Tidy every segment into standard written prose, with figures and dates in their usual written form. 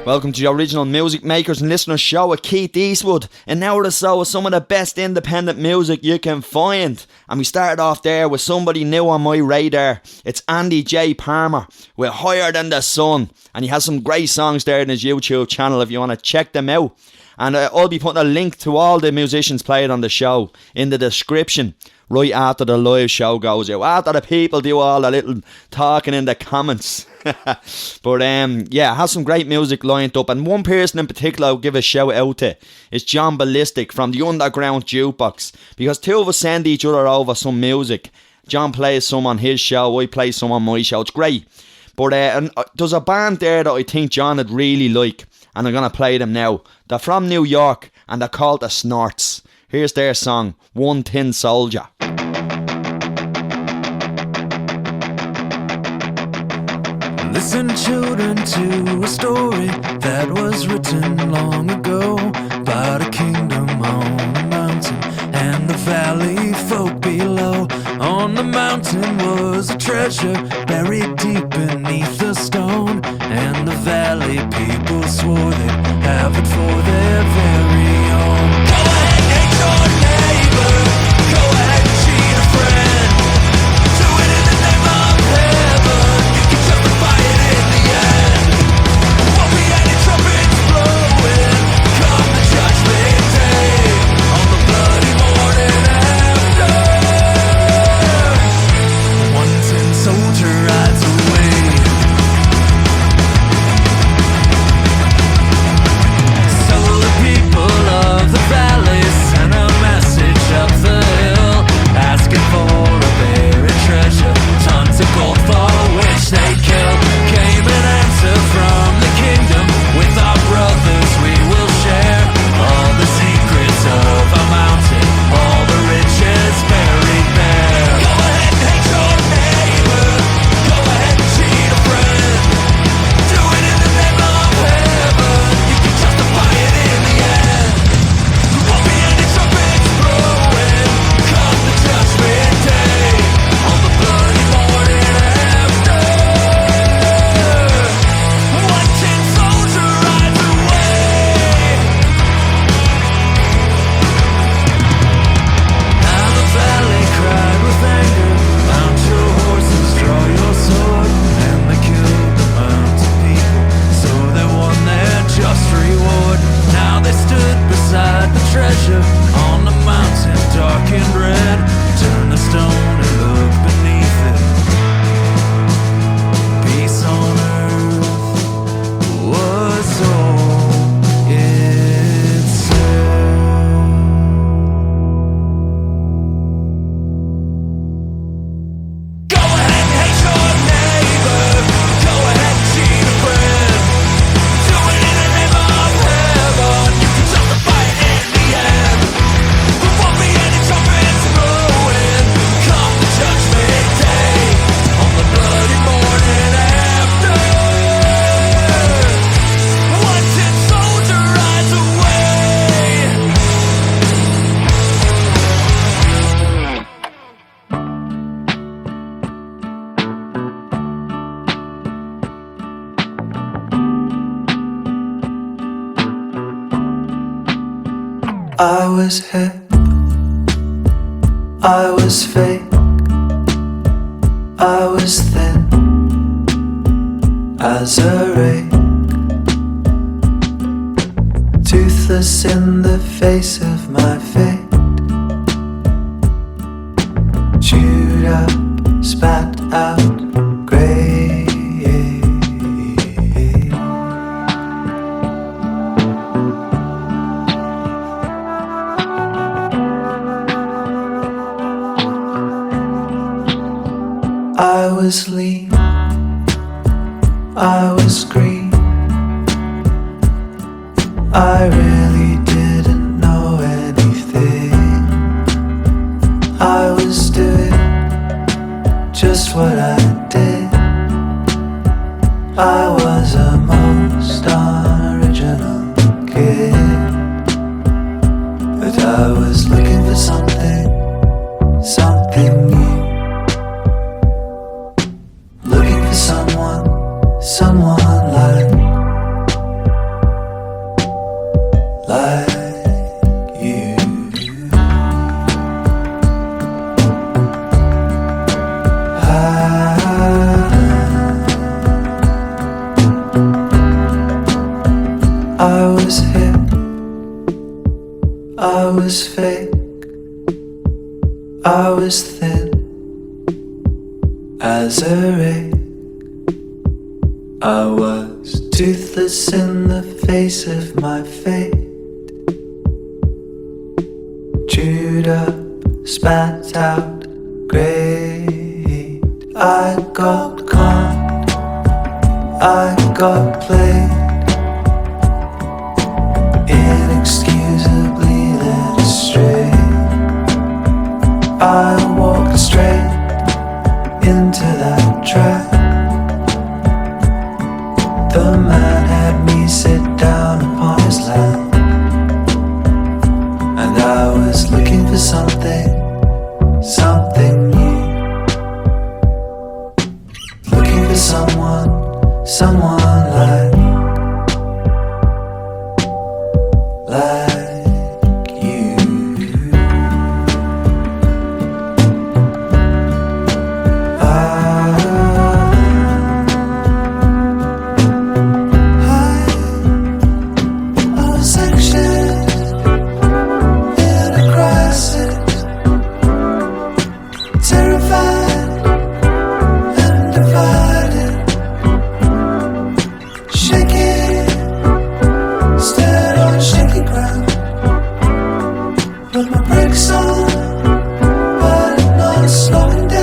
Welcome to the Original Music Makers and Listeners Show with Keith Eastwood. An hour or so of some of the best independent music you can find. And we started off there with somebody new on my radar. It's Andy J. Palmer with Higher Than the Sun. And he has some great songs there in his YouTube channel if you want to check them out. And I'll be putting a link to all the musicians played on the show in the description right after the live show goes out. After the people do all the little talking in the comments. But yeah, has some great music lined up. And one person in particular I'll give a shout out to is John Ballistic from the Underground Jukebox. Because two of us send each other over some music. John plays some on his show, I play some on my show. It's great. But there's a band there that I think John would really like. And I'm going to play them now. They're from New York and they're called the Snorts. Here's their song, One Tin Soldier. Listen, children, to a story that was written long ago about a kingdom on a mountain and the valley folk below. On the mountain was a treasure buried deep beneath the stone, and the valley people swore they'd have it for their very own. Go ahead, hate your neighbor. Go ahead and cheat a friend. Do it in the name of heaven. You can justify it in the end. Won't be any trumpets blowing come the judgment day on the bloody morning after. One tin soldier rides away. So the people of the valley sent a message up the hill, asking for a buried treasure, tons of gold for which they killed. Came an answer from the kingdom, with our brothers we will share all the secrets of our mountain, all the riches buried there. Go ahead and hate your neighbor. Go ahead and cheat a friend. Do it in the name of heaven. You can justify it in the end. There won't be any trumpets blowing come the judgment day on the bloody morning after. One tin soldier rides away. Now the valley cried with anger, mount your horses, draw your sword. And they killed the mountain people, so they won their just reward. Now they stood beside the treasure on the mountain, dark and red. Turn the stone and look beneath it. Peace on earth was all it said. Go ahead and hate your neighbor. Go ahead and cheat a friend. Do it in the name of heaven. You can justify it in the end. There won't be any trumpets blowing come the judgment day on the bloody morning after. One tin soldier rides away. I was hip, I was fake, I was thin as a rake, toothless in the face of my fate, chewed up, spat out, grey. I was lean, I was green, I really didn't know anything. I was doing just what I did. I was a most original kid, but I was looking for something new. Looking for someone like I was hip, I was fake, I was thin as a rake. I was toothless in the face of my fate, chewed up, spat out, great. I got caught, I got played, inexcusably led astray. I walked straight into that trap. The man had me sit down upon his lap, and I was looking for something new. Looking for someone like you. I was anxious in a crisis, terrified and divided, shaking, stood on shaky ground. Put my brakes on, but not slowing down.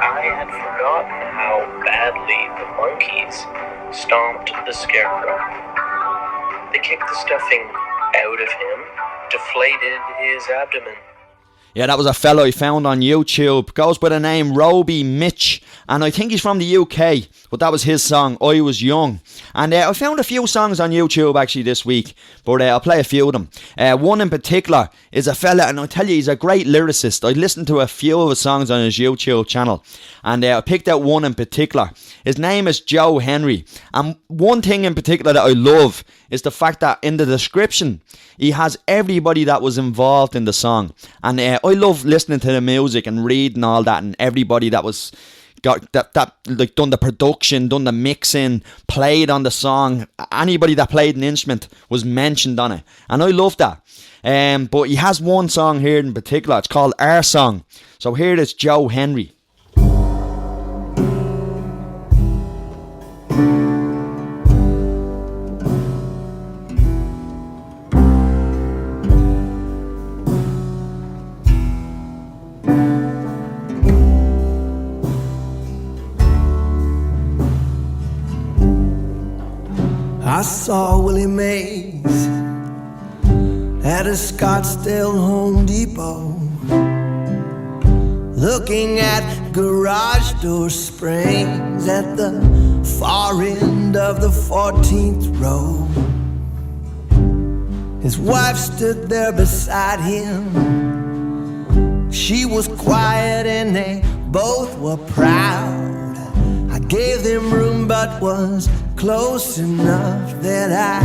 I had forgotten how badly the monkeys stomped the scarecrow. They kicked the stuffing out of him, deflated his abdomen. Yeah, that was a fellow I found on YouTube. Goes by the name Roby Mitch, and I think he's from the UK. But that was his song, I Was Young. And I found a few songs on YouTube actually this week, but I'll play a few of them. One in particular is a fella, and I tell you, he's a great lyricist. I listened to a few of his songs on his YouTube channel, and I picked out one in particular. His name is Joe Henry, and one thing in particular that I love is the fact that in the description he has everybody that was involved in the song. And I love listening to the music and reading all that, and everybody that was got that like done the production, done the mixing, played on the song. Anybody that played an instrument was mentioned on it, and I love that. But he has one song here in particular. It's called Our Song. So here it is, Joe Henry. I saw Willie Mays at a Scottsdale Home Depot, looking at garage door springs at the far end of the 14th row. His wife stood there beside him. She was quiet and they both were proud. I gave them room but was close enough that I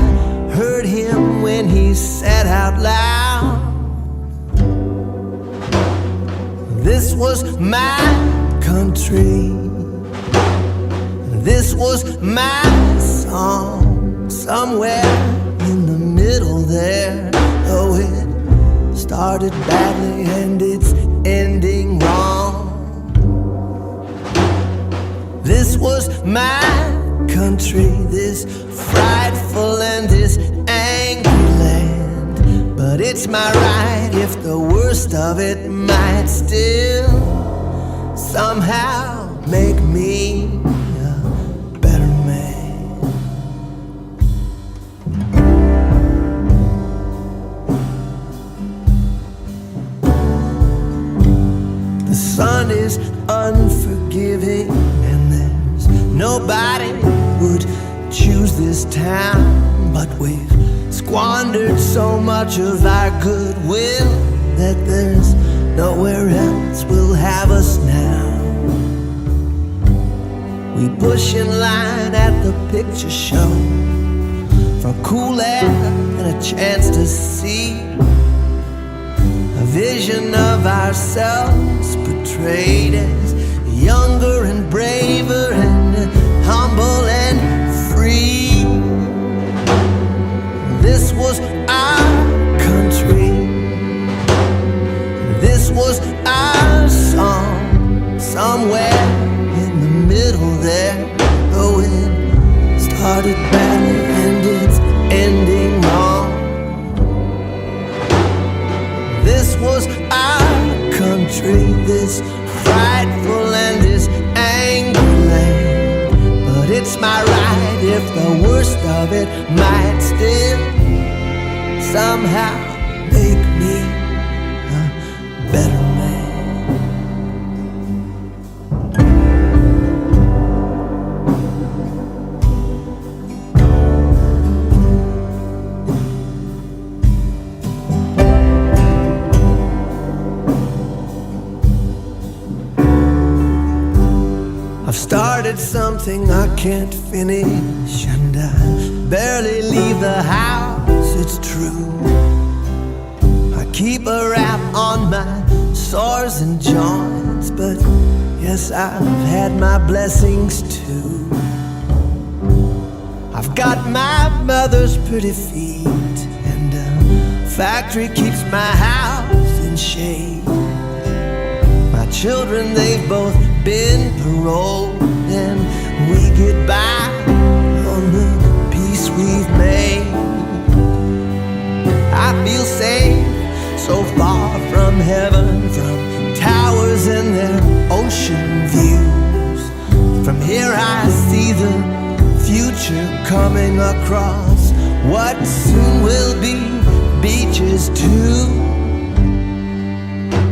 heard him when he said out loud, this was my country, this was my song, somewhere in the middle there. Oh, it started badly and it's ending wrong. This was my country, this frightful and this angry land. But it's my right if the worst of it might still somehow make me a better man. The sun is unforgiving and nobody would choose this town, but we've squandered so much of our goodwill that there's nowhere else will have us now. We push in line at the picture show for cool air and a chance to see a vision of ourselves portrayed as younger and braver and humble and free. This was our country. This was our song. Somewhere in the middle there, though it started badly and it's ending wrong. This was our country, this frightful and this angry land. But it's my right if the worst of it might still somehow make me a better man. I've started something I can't finish, and I barely leave the house, it's true. I keep a wrap on my sores and joints, but yes, I've had my blessings too. I've got my mother's pretty feet, and a factory keeps my house in shade. My children, they've both been paroled, and we get by on the peace we've made. I feel safe, so far from heaven, from towers and their ocean views. From here I see the future coming across what soon will be beaches too.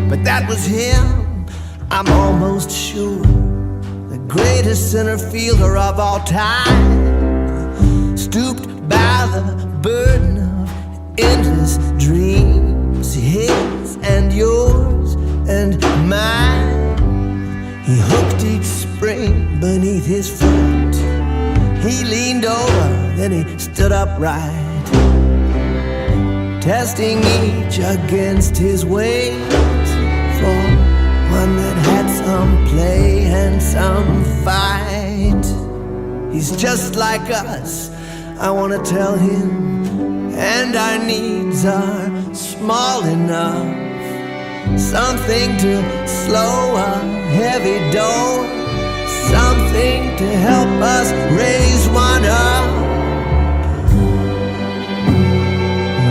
But that was him, I'm almost sure, the greatest center fielder of all time, stooped by the burden of endless dreams, his and yours and mine. He hooked each spring beneath his foot. He leaned over, then he stood upright, testing each against his weight for one that had some play and some fight. He's just like us, I wanna tell him, and our needs are small enough. Something to slow a heavy door, something to help us raise one up.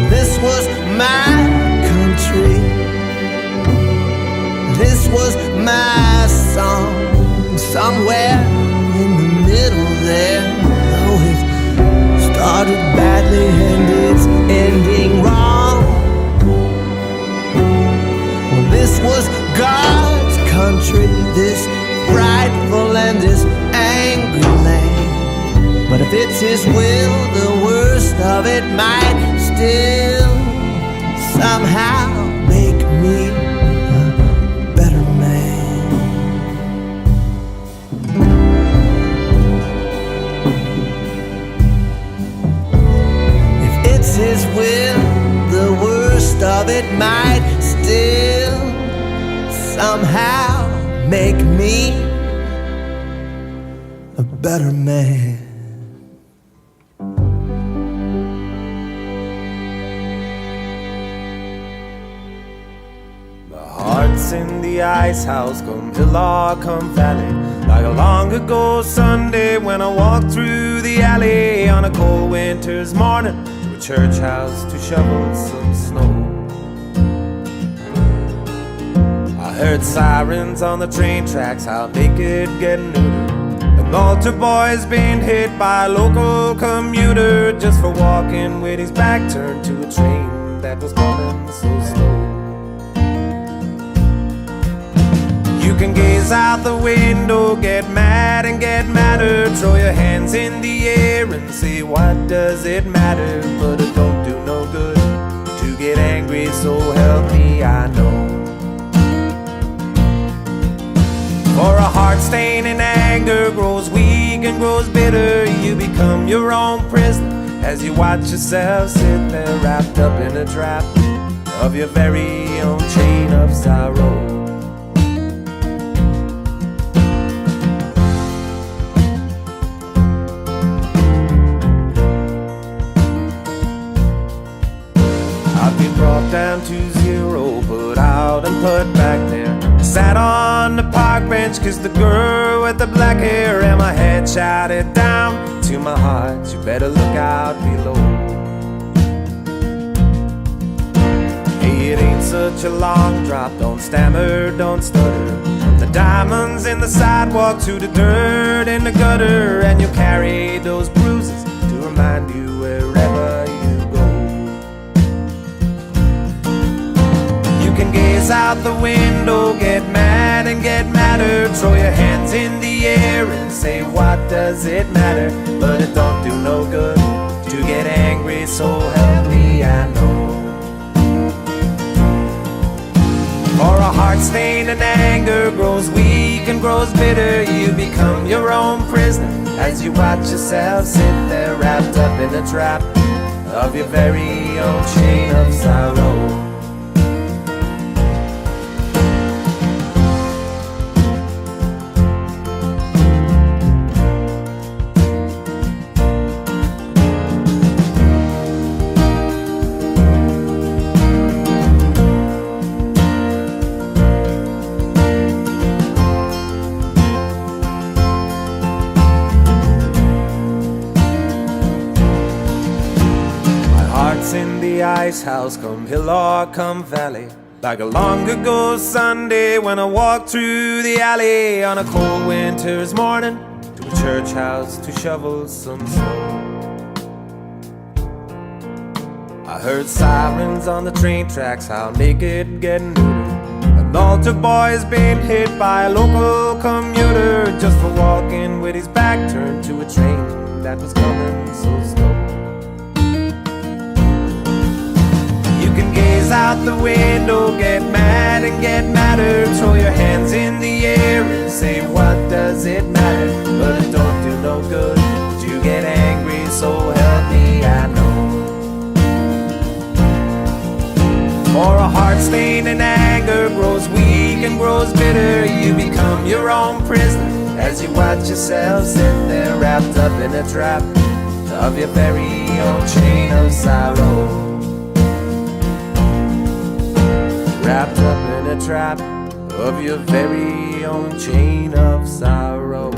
This was my country. This was my song, somewhere in the middle there. Oh, it started badly and it's ending wrong. Well, this was God's country, this frightful and this angry land. But if it's His will, the worst of it might still somehow make me His will, the worst of it might still somehow make me a better man. My heart's in the ice house, come hill or come valley, like a long ago Sunday when I walked through the alley on a cold winter's morning, church house to shovel some snow. I heard sirens on the train tracks, how naked getting neutered. An altar boy's being hit by a local commuter just for walking with his back turned to a train that was coming so slow. You can gaze out the window, get mad and get madder, throw your hands in the air and say, what does it matter? But it don't do your own prisoner as you watch yourself sit there wrapped up in a trap of your very own chain of sorrow. I've been brought down to zero, put out and put back there. Sat on the park bench cause the girl with the black hair and my head shouted down to my heart, you better look out below. Hey, it ain't such a long drop, don't stammer, don't stutter. From the diamonds in the sidewalk to the dirt in the gutter, and you'll carry those bruises to remind you wherever you go. You can gaze out the window, get mad and get madder, throw your hands in the air and say what does it matter, but it don't do no good to get angry, so help me I know. For a heart stained in anger grows weak and grows bitter, you become your own prisoner as you watch yourself sit there wrapped up in a trap of your very own chain of sorrow. In the ice house, come hill or come valley, like a long ago Sunday when I walked through the alley on a cold winter's morning to a church house to shovel some snow. I heard sirens on the train tracks, how naked getting neutered. An altar boy's been hit by a local commuter just for walking with his back turned to a train that was coming so slow. You can gaze out the window, get mad and get madder, throw your hands in the air and say what does it matter, but it don't do no good to get angry, so help me I know. For a heart stained in anger grows weak and grows bitter, you become your own prisoner as you watch yourself sit there wrapped up in a trap of your very own chain of sorrow. Wrapped up in a trap of your very own chain of sorrow.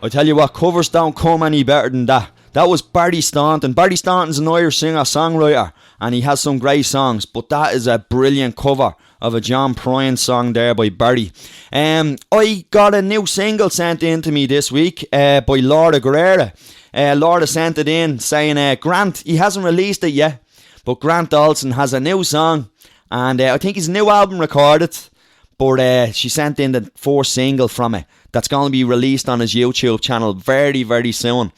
I tell you what, covers don't come any better than that. That was Barry Staunton. Barry Staunton's an Irish singer-songwriter and he has some great songs, but that is a brilliant cover of a John Prine song there by Barry. I got a new single sent in to me this week by Laura Guerrera. Laura sent it in saying Grant, he hasn't released it yet, but Grant Dawson has a new song and I think his new album recorded, but she sent in the first single from it that's going to be released on his YouTube channel very, very soon.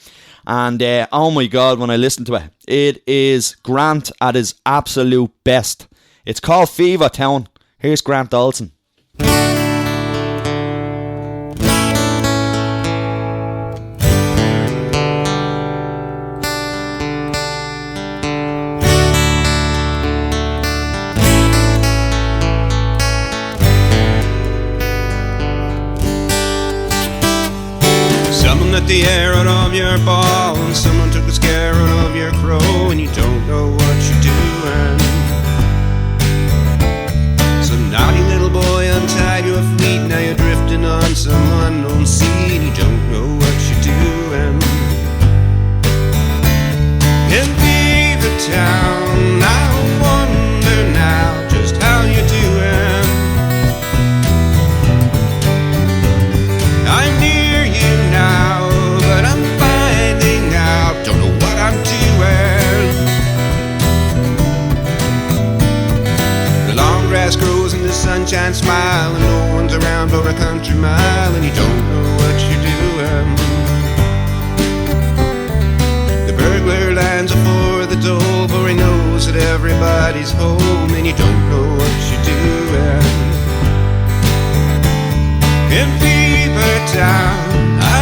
And oh my god, when I listen to it, it is Grant at his absolute best. It's called Fever Town. Here's Grant Dawson. Someone let the air out of your ball, and someone took the scare out of your crow, and you don't know what you're doing. Some naughty little boy untied your feet, now you're drifting on some unknown sea, and you don't know what you're doing. In Beaver Town, I wonder now just how you're doing. I'm near you now, but I'm finding out, don't know what I'm doing. The long grass grows and the sunshine smile, and no one's around for a country mile, and you don't know what you're doing. The burglar lines are for the door, for he knows that everybody's home, and you don't know what you're doing. In Beaver Town, I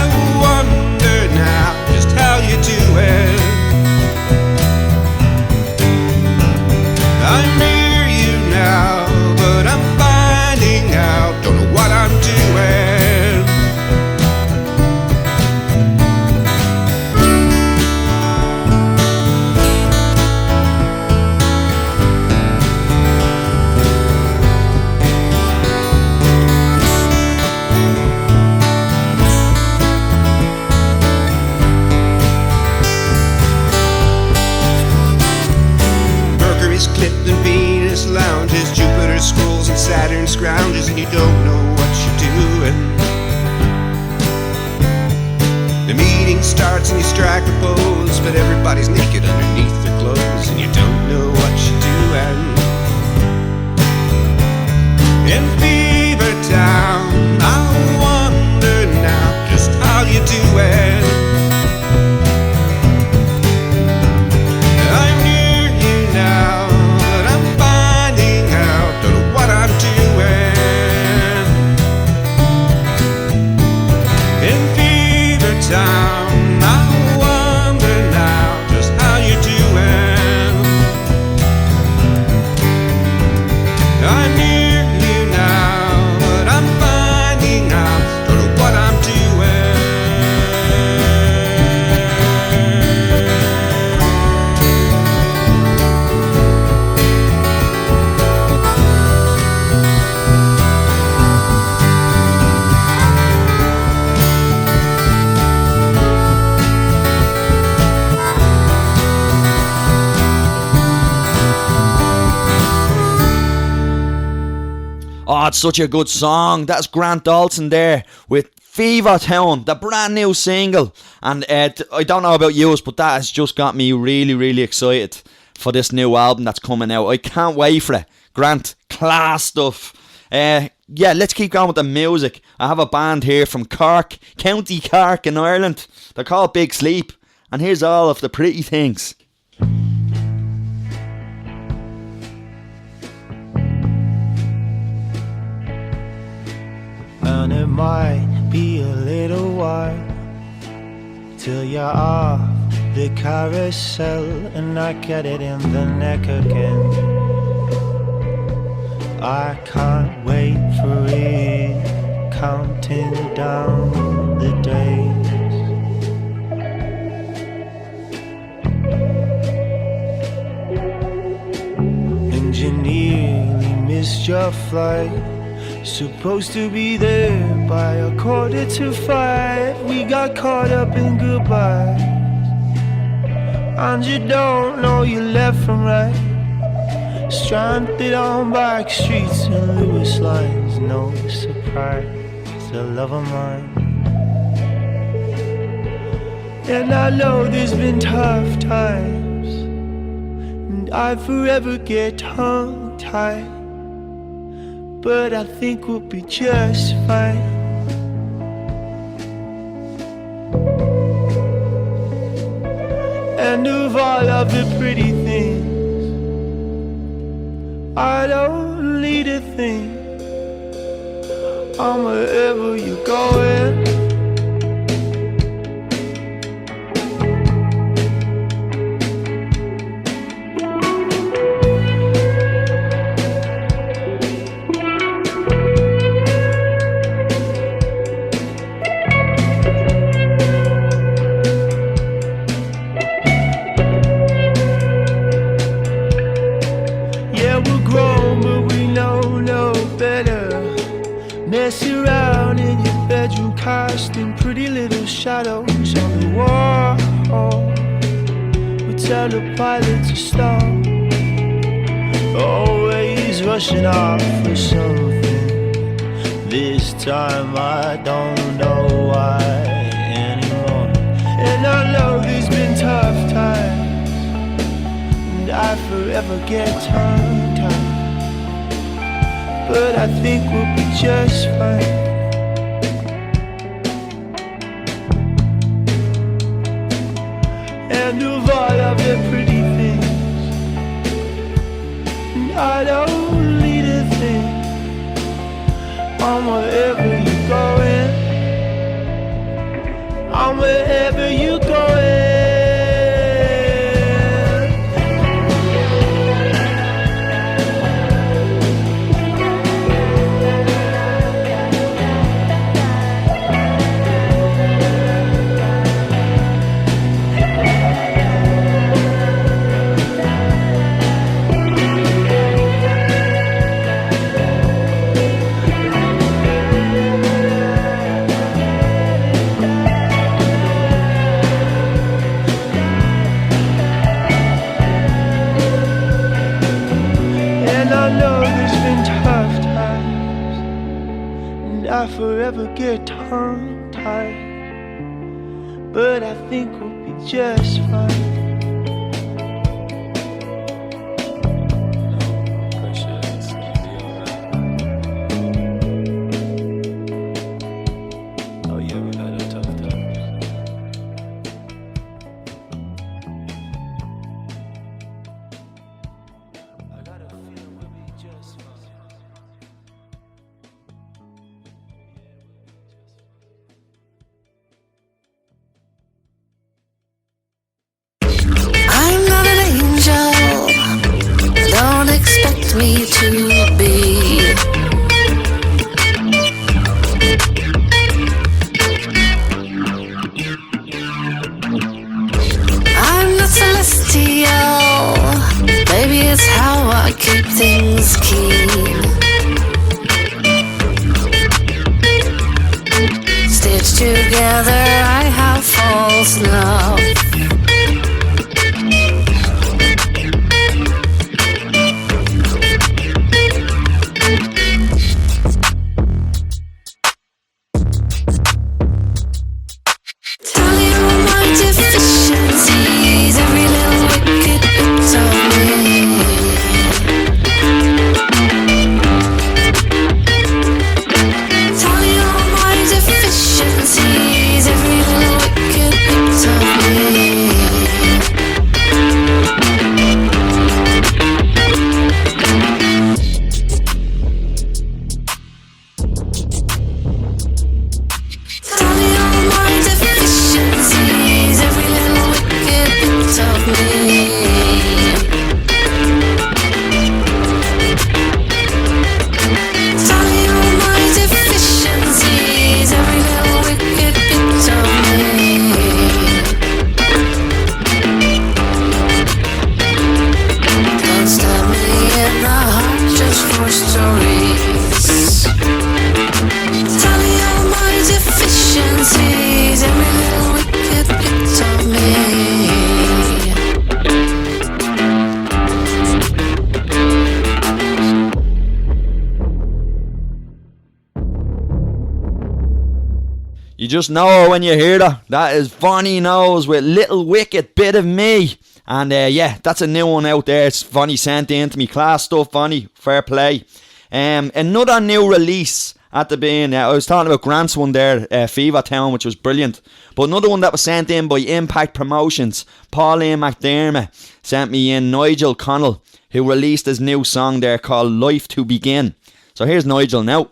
now just how you do it. I'm near you now, but I'm finding out, don't know what I'm doing. Clipped and Venus lounges, Jupiter scrolls and Saturn scrounges, and you don't know what you're doing. The meeting starts and you strike a pose, but everybody's naked underneath their clothes, and you don't know what you're doing. In Fever Town, I wonder now just how you do it. Oh, it's such a good song. That's Grant Dawson there with Fever Town, the brand new single. And I don't know about you, but that has just got me really, really excited for this new album that's coming out. I can't wait for it. Grant, class stuff. Yeah, let's keep going with the music. I have a band here from Cork, County Cork in Ireland. They're called Big Sleep. And here's all of the pretty things. And it might be a little while till you're off the carousel and I get it in the neck again. I can't wait for it, counting down the days. And you nearly missed your flight. Supposed to be there by 4:45. We got caught up in goodbyes, and you don't know your left from right. Stranded on back streets and Lewis lines. No surprise, a love of mine. And I know there's been tough times, and I forever get tongue-tied, but I think we'll be just fine. And of all of the pretty things, I don't need a thing. I'm wherever you're going. Mess around in your bedroom, casting pretty little shadows on the wall. We tell the pilot to stop, always rushing off for something. This time I don't know why anymore. And I know there's been tough times, and I forever get tongue-tied, but I think we'll be just fine. And of all of the pretty things, I don't need a thing. I'm wherever you're going, I'm wherever forever get tongue-tied, but I think we'll be just fine. I'm not an angel, don't expect me to be. I'm not celestial, maybe it's how I keep things keen. Stitched together I have false love. You just know when you hear that. That is Vonnie Knows with Little Wicked Bit of Me. And yeah, that's a new one out there. It's Vonnie sent in to me. Class stuff, Vonnie. Fair play. Another new release at the beginning. I was talking about Grant's one there, Fever Town, which was brilliant. But another one that was sent in by Impact Promotions. Pauline McDermott sent me in Nigel Connell, who released his new song there called Life to Begin. So here's Nigel now.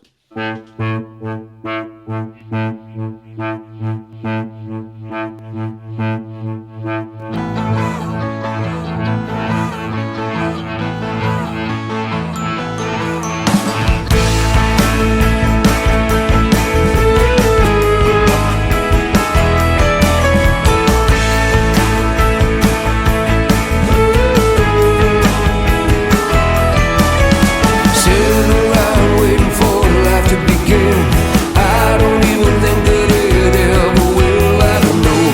I don't even think that it ever will. I don't know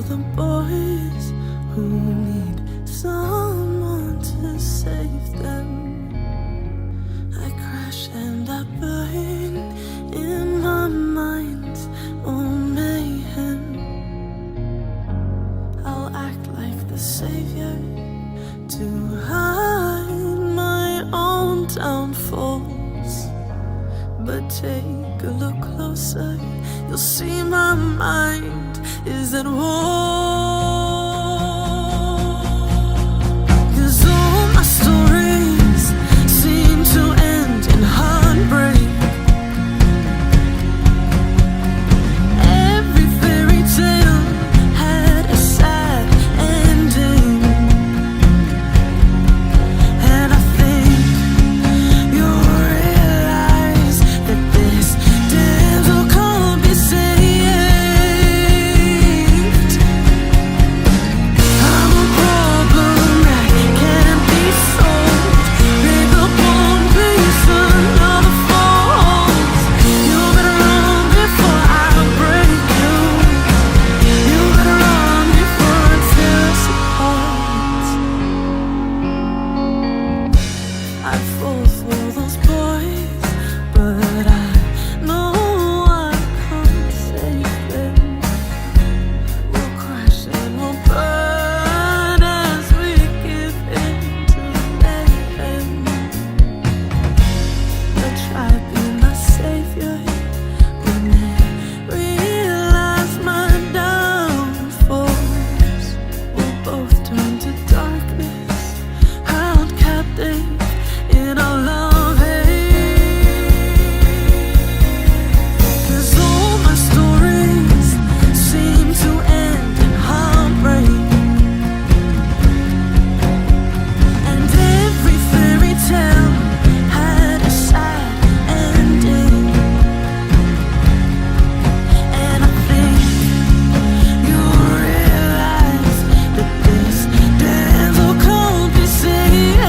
the boys who need someone to save them. I crash and I burn in my mind, oh mayhem. I'll act like the savior to hide my own downfalls. But take a look closer, you'll see my mind is at war. 'Cause all my stories seem to end in heartbreak. Every fairy tale had a sad ending. And I think you'll realize that this damsel can't be saved. I'm a problem that can't be solved. Pick up one piece, another falls. You better run before I break you. You better run before I tear us apart. I fall for those boys, but I know I can't save them. We'll crash and we'll burn as we give in to mayhem. They'll try to be my savior when they realize my downfalls. We'll both turn to darkness, held captive in our love haze. 'Cause all my stories seem to end in heartbreak. And every fairy tale had a sad ending. And I think you'll realize that this damsel can't be saved.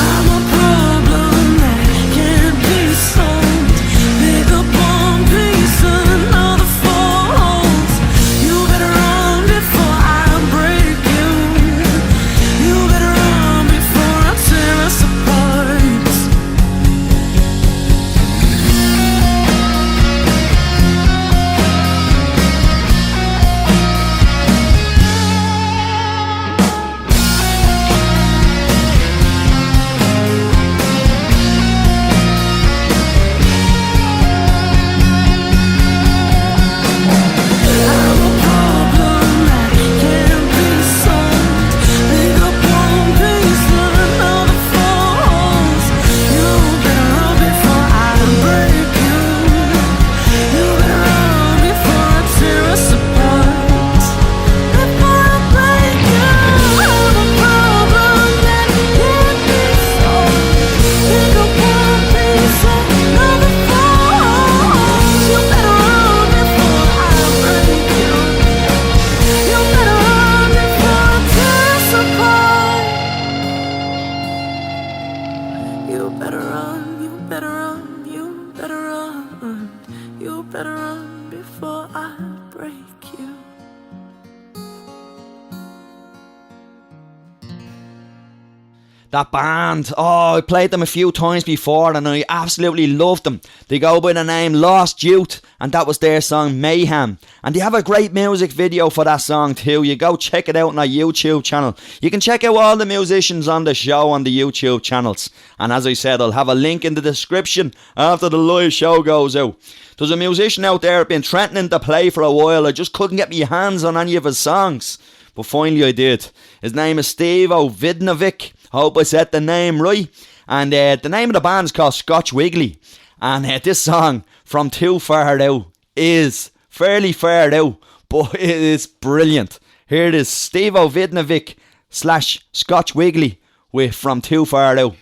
I'm a problem that can't be solved. Pick up one piece, another falls. You better run before I break you. You better run before I tear us apart. I'm a problem that can't be solved. Pick up one piece, another falls. You better run before I break you. You better run before I tear us apart. Before I break you. I'm a problem that can't be solved. Pick up one piece, another falls. You better run before I break you. You better run before I tear us apart. You better run, you better run, you better run. You better run before I break you. That band, oh, I played them a few times before and I absolutely loved them. They go by the name Lost Youth and that was their song Mayhem. And they have a great music video for that song too. You go check it out on our YouTube channel. You can check out all the musicians on the show on the YouTube channels. And as I said, I'll have a link in the description after the live show goes out. There's a musician out there been threatening to play for a while. I just couldn't get my hands on any of his songs. But finally I did. His name is Stevo Vidnovic. Hope I said the name right. And the name of the band is called Scotch Wiggly. And this song, From Too Far Out, is fairly far out, but it is brilliant. Here it is, Stevo Vidnovic / Scotch Wiggly with From Too Far Out.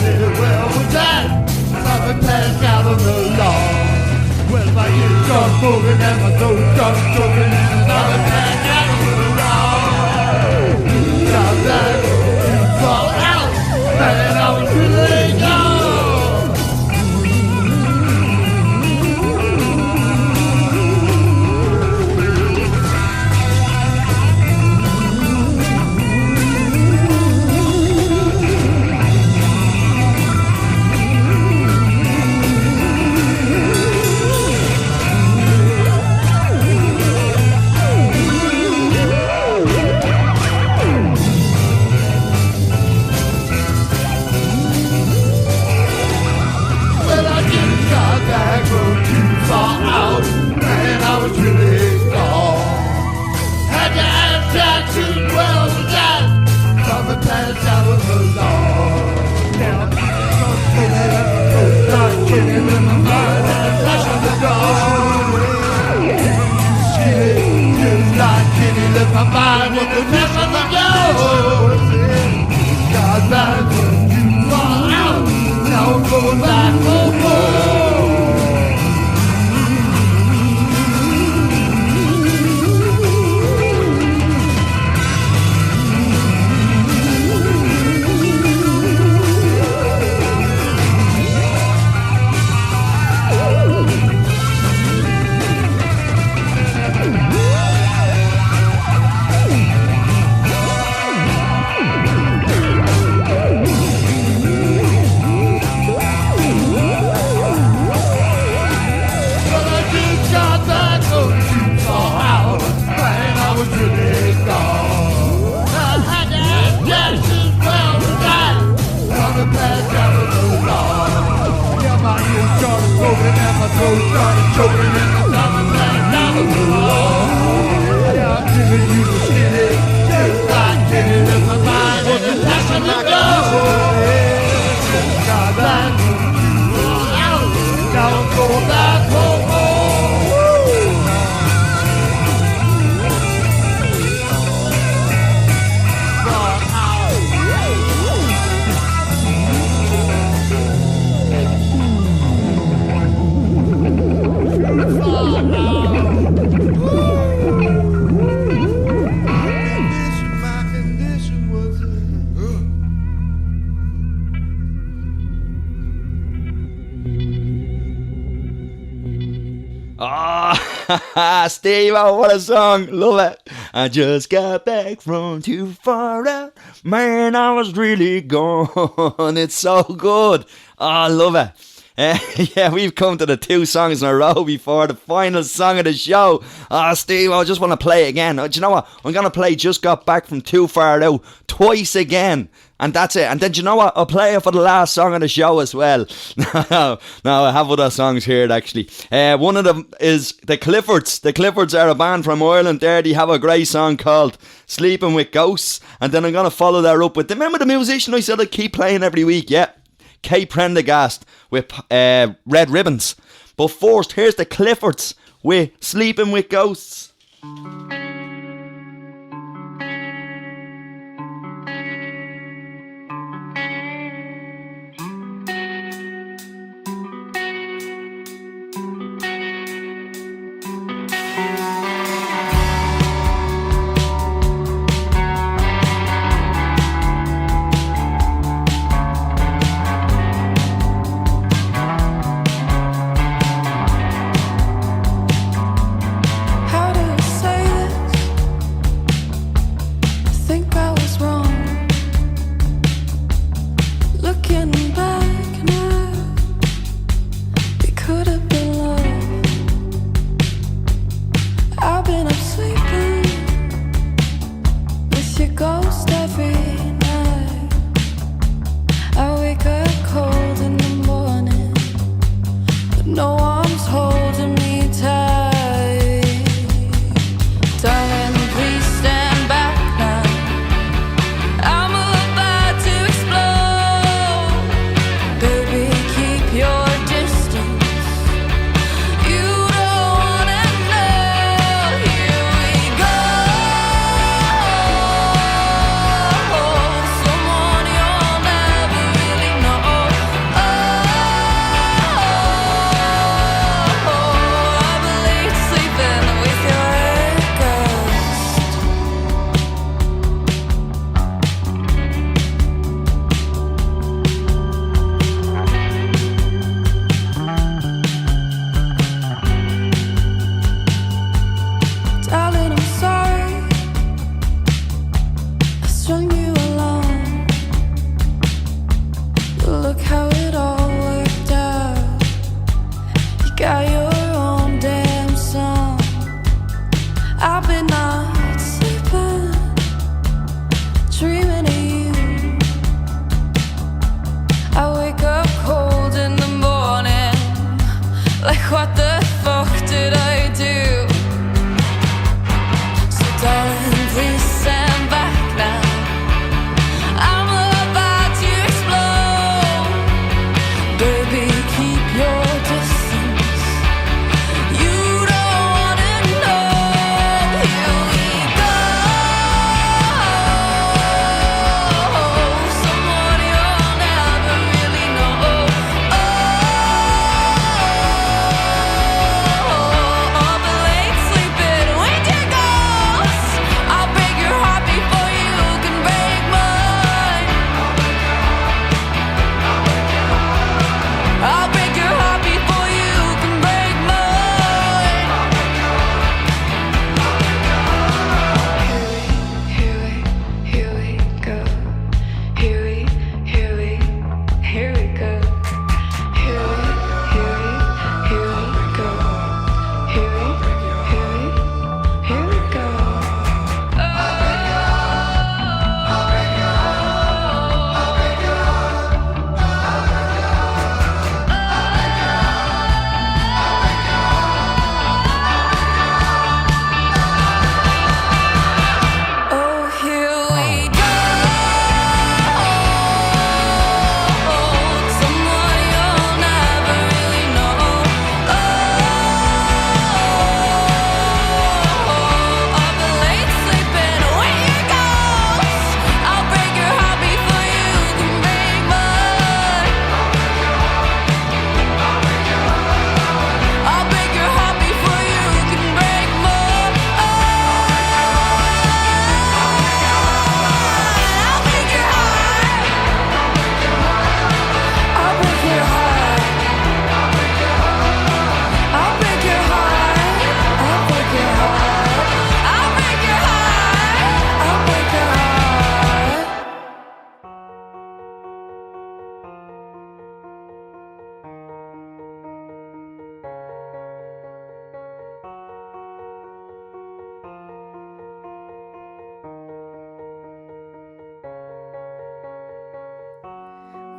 said, well, what's that? Something passed out on the lawn. Well, my ears start moving and my throat starts choking and something passed out on the lawn. Got that to fall out, man, I was really gone. Steve, oh, what a song. Love it. I just got back from too far out. Man, I was really gone. It's so good. Oh, I love it. Yeah, we've come to the 2 songs in a row before the final song of the show. Oh, Steve, I just want to play it again. Do you know what? I'm going to play Just Got Back From Too Far Out twice again. And that's it. And then, do you know what? I'll play it for the last song of the show as well. No, I have other songs here, actually. One of them is The Cliffords. The Cliffords are a band from Ireland there. They have a great song called Sleeping With Ghosts. And then I'm going to follow that up with, remember the musician I said I'd keep playing every week? Yeah. Kate Prendergast with Red Ribbons. But first, here's The Cliffords with Sleeping With Ghosts. How do I say this?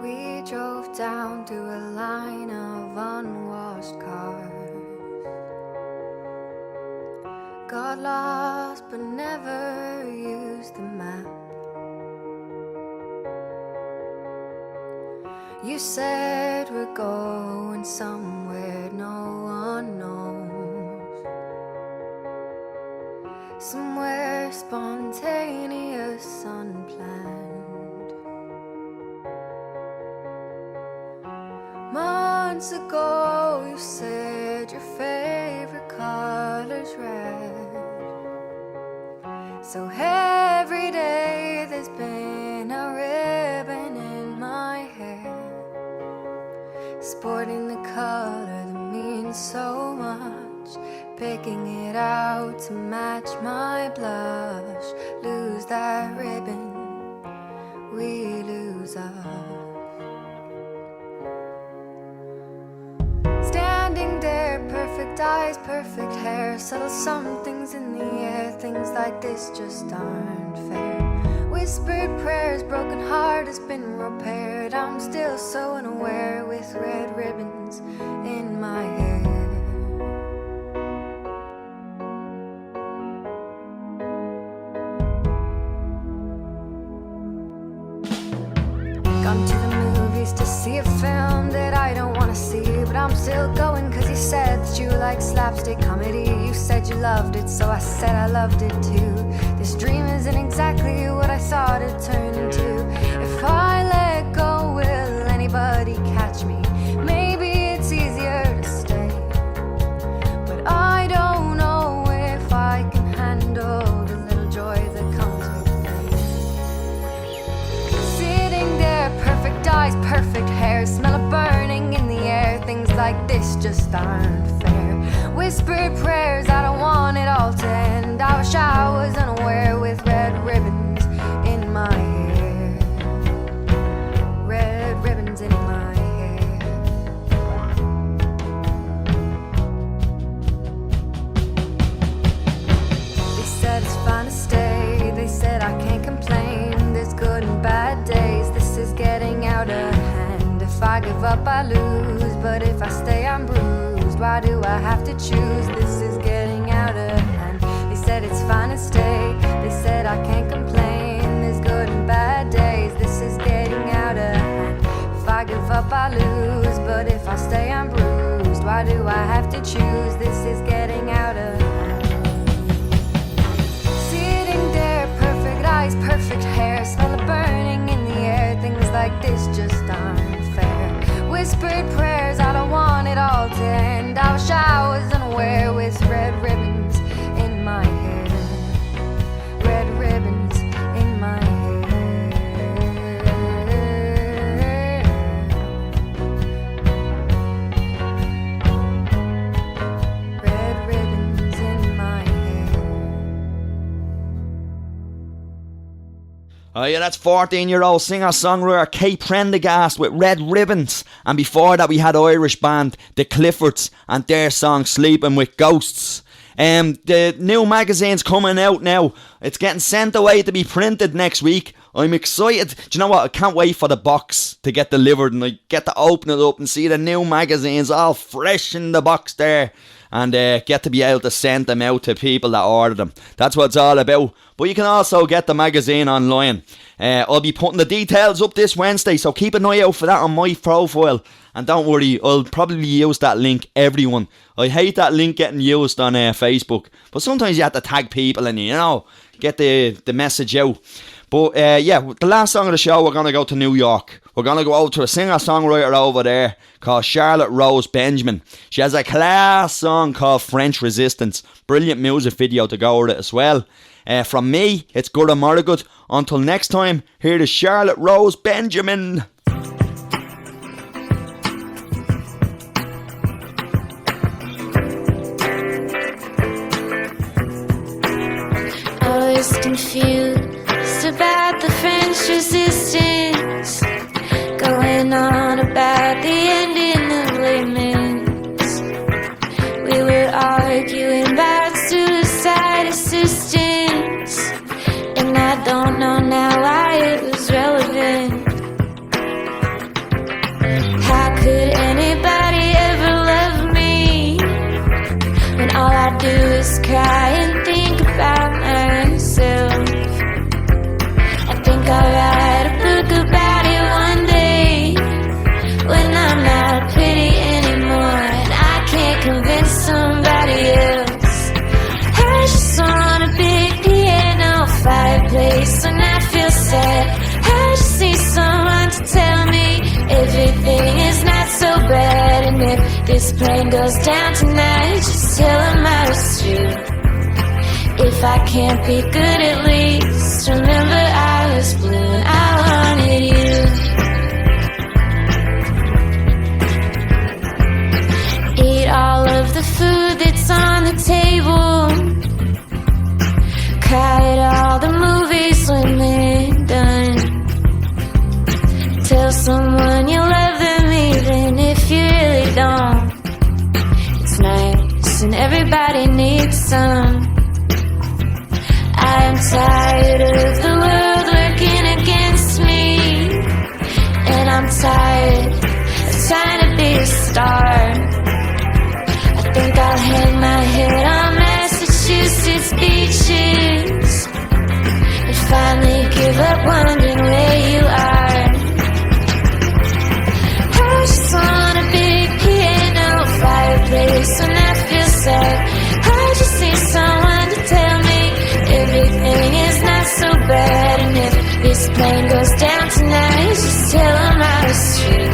We drove down through a line of unwashed cars. Got lost but never used the map. You said we're going somewhere no one knows. Somewhere spontaneous, unplanned. Months ago you said your favorite color's red. So every day there's been a ribbon in my hair, sporting the color that means so much, picking it out to match my blush. Lose that ribbon, we lose us. Standing there, perfect eyes, perfect hair, subtle somethings in the air. Things like this just aren't fair. Whispered prayers, broken heart has been repaired. I'm still so unaware with red ribbons in my hair. Gone to the movies to see a film that I don't wanna see, but I'm still going cause you said that you like slapstick comedy. You said you loved it, so I said I loved it too. This dream isn't exactly what I thought it turned into. If I let go, will anybody catch me? Maybe it's easier to stay, but I don't know if I can handle the little joy that comes with me. Sitting there, perfect eyes, perfect hair, smell of burning in the air. Things like this just aren't fair. Whispered prayers, I don't want it all to end. I wish I was unaware with red ribbons in my hair. Red ribbons in my hair. They said it's fine to stay. They said I can't complain. There's good and bad days. This is getting out of hand. If I give up, I lose. But if I stay, I'm bruised. Why do I have to choose? This is getting out of hand. They said it's fine to stay. They said I can't complain. There's good and bad days. This is getting out of hand. If I give up, I lose. But if I stay, I'm bruised. Why do I have to choose? This is getting out of hand. Sitting there, perfect eyes, perfect hair, smell of burning in the air. Things like this just aren't fair. Whispered prayers, I don't want it all to end. I wish I was unaware with red ribbons in my hair. Red ribbons in my hair. Red ribbons in my hair. Oh yeah, that's 14-year-old singer-songwriter Kate Prendergast with Red Ribbons. And before that we had Irish band The Cliffords and their song Sleeping with Ghosts. The new magazine's coming out now. It's getting sent away to be printed next week. I'm excited. Do you know what? I can't wait for the box to get delivered and I get to open it up and see the new magazines all fresh in the box there. And get to be able to send them out to people that order them. That's what it's all about. But you can also get the magazine online. I'll be putting the details up this Wednesday, so keep an eye out for that on my profile. And don't worry, I'll probably use that link, everyone. I hate that link getting used on Facebook. But sometimes you have to tag people and, you know, get the message out. But yeah, the last song of the show, we're going to go to New York. We're going to go out to a singer-songwriter over there called Charlotte Rose Benjamin. She has a class song called French Resistance. Brilliant music video to go with it as well. From me, it's good and more good. Until next time, here is Charlotte Rose Benjamin. I was confused about the French resistance, going on about the ending of laments. We were arguing about suicide assistance, and I don't know now why it was relevant. this plane goes down tonight, just tell him I was true. If I can't be good, at least remember I was blue and I wanted you. Eat all of the food that's on the table. Cry at all the movies when they're done. Tell someone you love them even if you really don't. It's nice and everybody needs some. I am tired of the world working against me, and I'm tired of trying to be a star. I think I'll hang my head on Massachusetts beaches and finally give up wondering where you are. I just want a big piano fireplace when I feel sad. I just need someone to tell me everything is not so bad. And if this plane goes down tonight, just tell him I was true.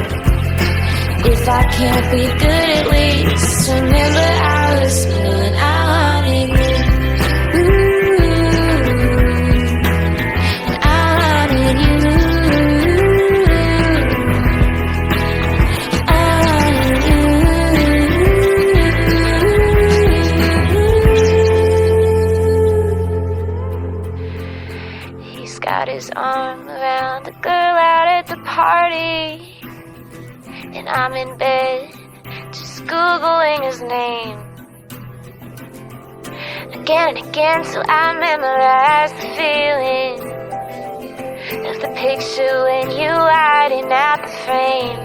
If I can't be good, at least remember I was blue and I wanted you. Ooh, and I wanted you. I wanted you. He's got his arm around the girl out at the party, and I'm in bed, just Googling his name again and again, so I memorize the feeling of the picture when you hiding out the frame.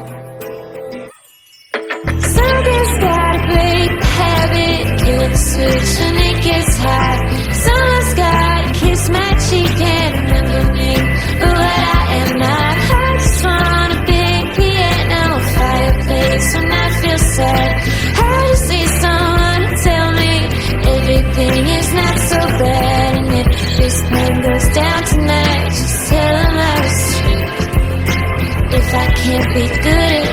Something's got a great habit, doing a switch when it gets hot. Someone's gotta kiss my cheek and remember me for what I am not. I just want a big piano fireplace when I feel sad. I just need someone to tell me everything is not so bad. And if this plane goes down tonight, just tell him I was true. If I can't be good at